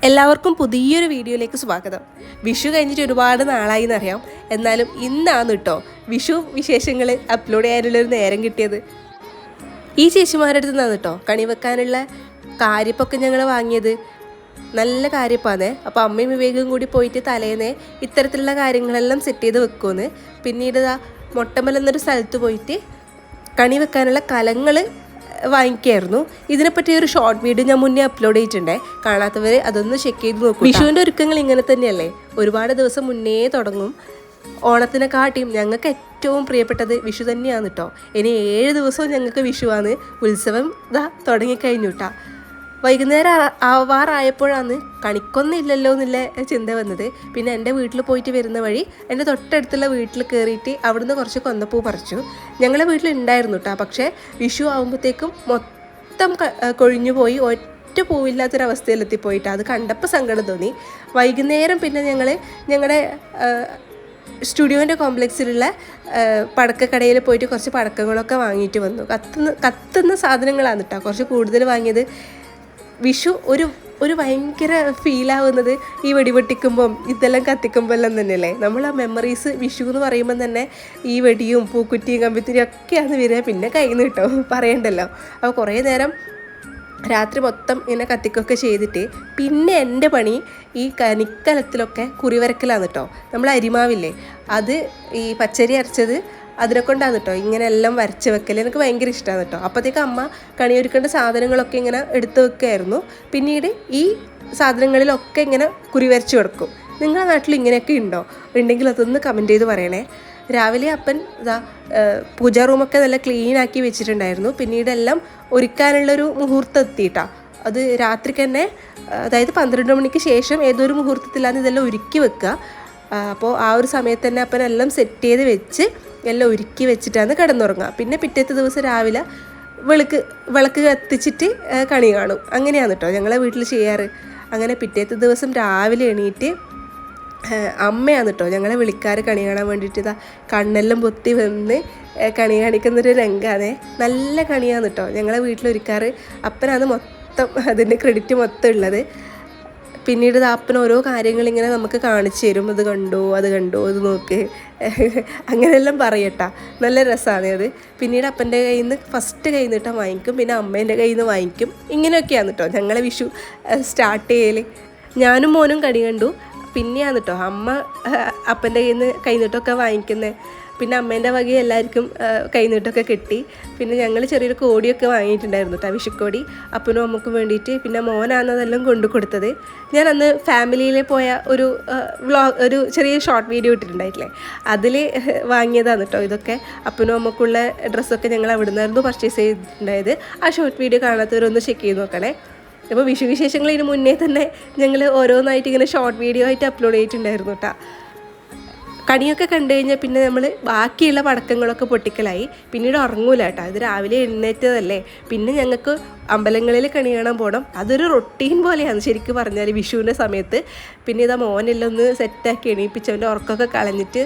എല്ലാവർക്കും പുതിയൊരു വീഡിയോയിലേക്ക് സ്വാഗതം. വിഷു കഴിഞ്ഞിട്ട് ഒരുപാട് നാളായി എന്നറിയാം. എന്നാലും ഇന്നാണ് കേട്ടോ വിഷു വിശേഷങ്ങൾ അപ്ലോഡ് ചെയ്യാനുള്ളൊരു നേരം കിട്ടിയത്. ഈ ചേച്ചിമാരുടെ അടുത്ത് നിന്നാണ് കേട്ടോ കണി വെക്കാനുള്ള കാര്യപ്പൊക്കെ ഞങ്ങൾ വാങ്ങിയത്. നല്ല കാര്യപ്പാന്നേ. അപ്പോൾ അമ്മയും വിവേകും കൂടി പോയിട്ട് തലേന്നേ ഇത്തരത്തിലുള്ള കാര്യങ്ങളെല്ലാം സെറ്റ് ചെയ്ത് വെക്കുമെന്ന്. പിന്നീട് മൊട്ടമ്മൽ എന്നൊരു സ്ഥലത്ത് പോയിട്ട് കണി വെക്കാനുള്ള കലങ്ങൾ വാങ്ങിക്കായിരുന്നു. ഇതിനെപ്പറ്റി ഒരു ഷോർട്ട് വീഡിയോ ഞാൻ മുന്നേ അപ്ലോഡ് ചെയ്തിട്ടുണ്ടേ. കാണാത്തവർ അതൊന്ന് ചെക്ക് ചെയ്ത് നോക്കും. വിഷുവിൻ്റെ ഒരുക്കങ്ങൾ ഇങ്ങനെ തന്നെയല്ലേ, ഒരുപാട് ദിവസം മുന്നേ തുടങ്ങും. ഓണത്തിനെക്കാട്ടിയും ഞങ്ങൾക്ക് ഏറ്റവും പ്രിയപ്പെട്ടത് വിഷു തന്നെയാണ് കേട്ടോ. ഇനി 7 ദിവസവും ഞങ്ങൾക്ക് വിഷുവാണ്. ഉത്സവം തുടങ്ങിക്കഴിഞ്ഞു കേട്ടോ. വൈകുന്നേരം ആവാറായപ്പോഴാണ് കണിക്കൊന്നും ഇല്ലല്ലോ എന്നുള്ള ചിന്ത വന്നത്. പിന്നെ എൻ്റെ വീട്ടിൽ പോയിട്ട് വരുന്ന വഴി എൻ്റെ തൊട്ടടുത്തുള്ള വീട്ടിൽ കയറിയിട്ട് അവിടുന്ന് കുറച്ച് കൊന്നപ്പൂ പറിച്ചു. ഞങ്ങളെ വീട്ടിലുണ്ടായിരുന്നു കേട്ടോ. പക്ഷേ വിഷു ആകുമ്പോഴത്തേക്കും മൊത്തം കൊഴിഞ്ഞു പോയി, ഒറ്റ പൂവില്ലാത്തൊരവസ്ഥയിലെത്തിപ്പോയിട്ട് അത് കണ്ടപ്പോൾ സങ്കടം തോന്നി. വൈകുന്നേരം പിന്നെ ഞങ്ങളുടെ സ്റ്റുഡിയോൻ്റെ കോംപ്ലക്സിലുള്ള പടക്കക്കടയിൽ പോയിട്ട് കുറച്ച് പടക്കങ്ങളൊക്കെ വാങ്ങിയിട്ട് വന്നു. കത്തുന്ന സാധനങ്ങളാണ് കേട്ടോ കുറച്ച് കൂടുതൽ വാങ്ങിയത്. വിഷു ഒരു ഭയങ്കര ഫീലാവുന്നത് ഈ വെടിവെട്ടിക്കുമ്പം ഇതെല്ലാം കത്തിക്കുമ്പോൾ എല്ലാം തന്നെയല്ലേ. നമ്മൾ ആ മെമ്മറീസ് വിഷു എന്ന് പറയുമ്പം തന്നെ ഈ വെടിയും പൂക്കുറ്റിയും കമ്പിത്തിരിയും ഒക്കെയാണ് വരിക. പിന്നെ കയ്യിൽ നിന്ന് കേട്ടോ പറയണ്ടല്ലോ. അപ്പോൾ കുറേ നേരം രാത്രി മൊത്തം ഇങ്ങനെ കത്തിക്കൊക്കെ ചെയ്തിട്ട് പിന്നെ എൻ്റെ പണി ഈ കനിക്കലത്തിലൊക്കെ കുറിവരക്കലാണ് കേട്ടോ. നമ്മൾ അരിമാവില്ലേ, അത് ഈ പച്ചരി അരച്ചത് അതിനെ കൊണ്ടാണ് കേട്ടോ ഇങ്ങനെ എല്ലാം വരച്ച് വെക്കൽ. എനിക്ക് ഭയങ്കര ഇഷ്ടമാണ് കേട്ടോ. അപ്പോഴത്തേക്ക് അമ്മ കണിയൊരുക്കേണ്ട സാധനങ്ങളൊക്കെ ഇങ്ങനെ എടുത്ത് വെക്കുമായിരുന്നു. പിന്നീട് ഈ സാധനങ്ങളിലൊക്കെ ഇങ്ങനെ കുറി വരച്ച് കൊടുക്കും. നിങ്ങളുടെ നാട്ടിൽ ഇങ്ങനെയൊക്കെ ഉണ്ടെങ്കിൽ അതൊന്ന് കമൻറ്റ് ചെയ്ത് പറയണേ. രാവിലെ അപ്പൻ പൂജാ റൂമൊക്കെ നല്ല ക്ലീനാക്കി വെച്ചിട്ടുണ്ടായിരുന്നു. പിന്നീട് എല്ലാം ഒരുക്കാനുള്ളൊരു മുഹൂർത്തം എത്തിയിട്ടാണ്. അത് രാത്രിക്ക് തന്നെ, അതായത് 12 മണിക്ക് ശേഷം ഏതൊരു മുഹൂർത്തത്തിലാണ് ഇതെല്ലാം ഒരുക്കി വെക്കുക. അപ്പോൾ ആ ഒരു സമയത്ത് തന്നെ അപ്പൻ എല്ലാം സെറ്റ് ചെയ്ത് വെച്ച് എല്ലാം ഒരുക്കി വെച്ചിട്ടാണ് കിടന്നുറങ്ങുക. പിന്നെ പിറ്റേത്തെ ദിവസം രാവിലെ വിളക്ക് കത്തിച്ചിട്ട് കണി കാണും. അങ്ങനെയാണ് കേട്ടോ ഞങ്ങളെ വീട്ടിൽ ചെയ്യാറ്. അങ്ങനെ പിറ്റേത്തെ ദിവസം രാവിലെ എണീറ്റ് അമ്മയാണ് കേട്ടോ ഞങ്ങളെ വിളിക്കാറ് കണി കാണാൻ വേണ്ടിയിട്ട്. കണ്ണെല്ലാം പൊത്തി വന്ന് കണി കാണിക്കുന്നൊരു രംഗാണേ. നല്ല കണിയാണ് കേട്ടോ ഞങ്ങളെ വീട്ടിലൊരുക്കാറ്. അപ്പനാണ് മൊത്തം അതിൻ്റെ ക്രെഡിറ്റ് മൊത്തം ഉള്ളത്. പിന്നീട് അപ്പൻ ഓരോ കാര്യങ്ങളിങ്ങനെ നമുക്ക് കാണിച്ചു തരും. അത് കണ്ടോ അത് നോക്ക് അങ്ങനെയെല്ലാം പറയട്ടാ. നല്ല രസമാണ് അത്. പിന്നീട് അപ്പൻ്റെ കയ്യിൽ നിന്ന് ഫസ്റ്റ് കയ്യിൽ നിന്നിട്ട് വാങ്ങിക്കും, പിന്നെ അമ്മേൻ്റെ കയ്യിൽ നിന്ന് വാങ്ങിക്കും. ഇങ്ങനെയൊക്കെയാണ് കേട്ടോ ഞങ്ങളെ വിഷു സ്റ്റാർട്ട് ചെയ്യൽ. ഞാനും മോനും കണി കണ്ടു. പിന്നെയാണ് കേട്ടോ അമ്മ അപ്പൻ്റെ കയ്യിൽ നിന്നിട്ടൊക്കെ വാങ്ങിക്കുന്നത്. പിന്നെ അമ്മേൻ്റെ വക എല്ലാവർക്കും കൈനീട്ടൊക്കെ കിട്ടി. പിന്നെ ഞങ്ങൾ ചെറിയൊരു കോടിയൊക്കെ വാങ്ങിയിട്ടുണ്ടായിരുന്നു കേട്ടോ, വിഷുക്കോടി അപ്പനും അമ്മക്കും വേണ്ടിയിട്ട്. പിന്നെ മോനാണ് അതെല്ലാം കൊണ്ടു കൊടുത്തത്. ഞാൻ അന്ന് ഫാമിലിയിൽ പോയ ഒരു ചെറിയ ഷോർട്ട് വീഡിയോ ഇട്ടിട്ടുണ്ടായിട്ടില്ലേ, അതിൽ വാങ്ങിയതാണ് കേട്ടോ ഇതൊക്കെ. അപ്പനും അമ്മക്കുള്ള ഡ്രസ്സൊക്കെ ഞങ്ങൾ അവിടെ നിന്നായിരുന്നു പർച്ചേസ് ചെയ്തിട്ടുണ്ടായത്. ആ ഷോർട്ട് വീഡിയോ കാണാത്തവരൊന്ന് ചെക്ക് ചെയ്ത് നോക്കണേ. അപ്പോൾ വിഷു വിശേഷങ്ങൾ ഇതിന് മുന്നേ തന്നെ ഞങ്ങൾ ഓരോന്നായിട്ട് ഇങ്ങനെ ഷോർട്ട് വീഡിയോ ആയിട്ട് അപ്ലോഡ് ചെയ്തിട്ടുണ്ടായിരുന്നു കേട്ടോ. കണിയൊക്കെ കണ്ടു കഴിഞ്ഞാൽ പിന്നെ നമ്മൾ ബാക്കിയുള്ള പടക്കങ്ങളൊക്കെ പൊട്ടിക്കലായി. പിന്നീട് ഉറങ്ങൂല കേട്ടോ. ഇത് രാവിലെ എഴുന്നേറ്റതല്ലേ. പിന്നെ ഞങ്ങൾക്ക് അമ്പലങ്ങളിൽ കണി കാണാൻ പോകണം. അതൊരു റൊട്ടീൻ പോലെയാണ് ശരിക്കും പറഞ്ഞാൽ വിഷുവിൻ്റെ സമയത്ത്. പിന്നെ ഇതാ മോനെല്ലാം ഒന്ന് സെറ്റാക്കി എണീപ്പിച്ചവൻ്റെ ഉറക്കമൊക്കെ കളഞ്ഞിട്ട്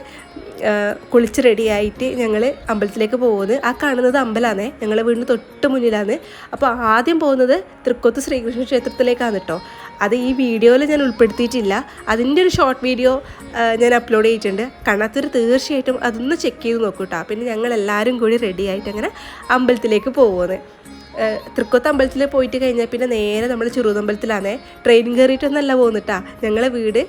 കുളിച്ച് റെഡിയായിട്ട് ഞങ്ങൾ അമ്പലത്തിലേക്ക് പോകുന്നത്. ആ കാണുന്നത് അമ്പലമാണേ, ഞങ്ങളെ വീടിന് തൊട്ട് മുന്നിലാണ്. അപ്പോൾ ആദ്യം പോകുന്നത് തൃക്കോത്ത് ശ്രീകൃഷ്ണ ക്ഷേത്രത്തിലേക്കാണ് കേട്ടോ. അത് ഈ വീഡിയോയിൽ ഞാൻ ഉൾപ്പെടുത്തിയിട്ടില്ല. അതിൻ്റെ ഒരു ഷോർട്ട് വീഡിയോ ഞാൻ അപ്ലോഡ് ചെയ്തിട്ടുണ്ട്. കാണാത്തൊരു തീർച്ചയായിട്ടും അതൊന്ന് ചെക്ക് ചെയ്ത് നോക്കൂ കേട്ടോ. പിന്നെ ഞങ്ങളെല്ലാവരും കൂടി റെഡി ആയിട്ട് അങ്ങനെ അമ്പലത്തിലേക്ക് പോകുന്നത്. തൃക്കോത്ത് അമ്പലത്തിൽ പോയിട്ട് കഴിഞ്ഞാൽ പിന്നെ നേരെ നമ്മൾ ചെറുതമ്പലത്തിലാണ്. ട്രെയിൻ കയറിയിട്ടൊന്നല്ല പോകുന്നിട്ടാ. ഞങ്ങളെ വീട്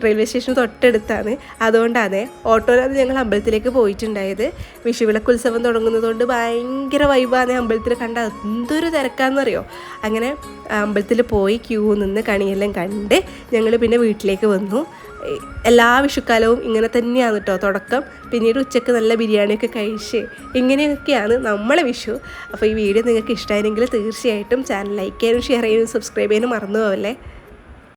റെയിൽവേ സ്റ്റേഷൻ തൊട്ടടുത്താണ്. അതുകൊണ്ടാണ് ഓട്ടോയിലാണ് ഞങ്ങൾ അമ്പലത്തിലേക്ക് പോയിട്ടുണ്ടായത്. വിഷുവിളക്കുത്സവം തുടങ്ങുന്നതുകൊണ്ട് ഭയങ്കര വൈബാണ് അമ്പലത്തിൽ. കണ്ട എന്തൊരു തിരക്കാണെന്നറിയോ. അങ്ങനെ അമ്പലത്തിൽ പോയി ക്യൂ നിന്ന് കണിയെല്ലാം കണ്ട് ഞങ്ങൾ പിന്നെ വീട്ടിലേക്ക് വന്നു. എല്ലാ വിഷുക്കാലവും ഇങ്ങനെ തന്നെയാണ് കേട്ടോ തുടക്കം. പിന്നീട് ഉച്ചയ്ക്ക് നല്ല ബിരിയാണിയൊക്കെ കഴിച്ച് ഇങ്ങനെയൊക്കെയാണ് നമ്മളെ വിഷു. അപ്പോൾ ഈ വീഡിയോ നിങ്ങൾക്ക് ഇഷ്ടമായെങ്കിൽ തീർച്ചയായിട്ടും ചാനൽ ലൈക്ക് ചെയ്യാനും ഷെയർ ചെയ്യാനും സബ്സ്ക്രൈബ് ചെയ്യാനും മറന്നു പോവല്ലേ.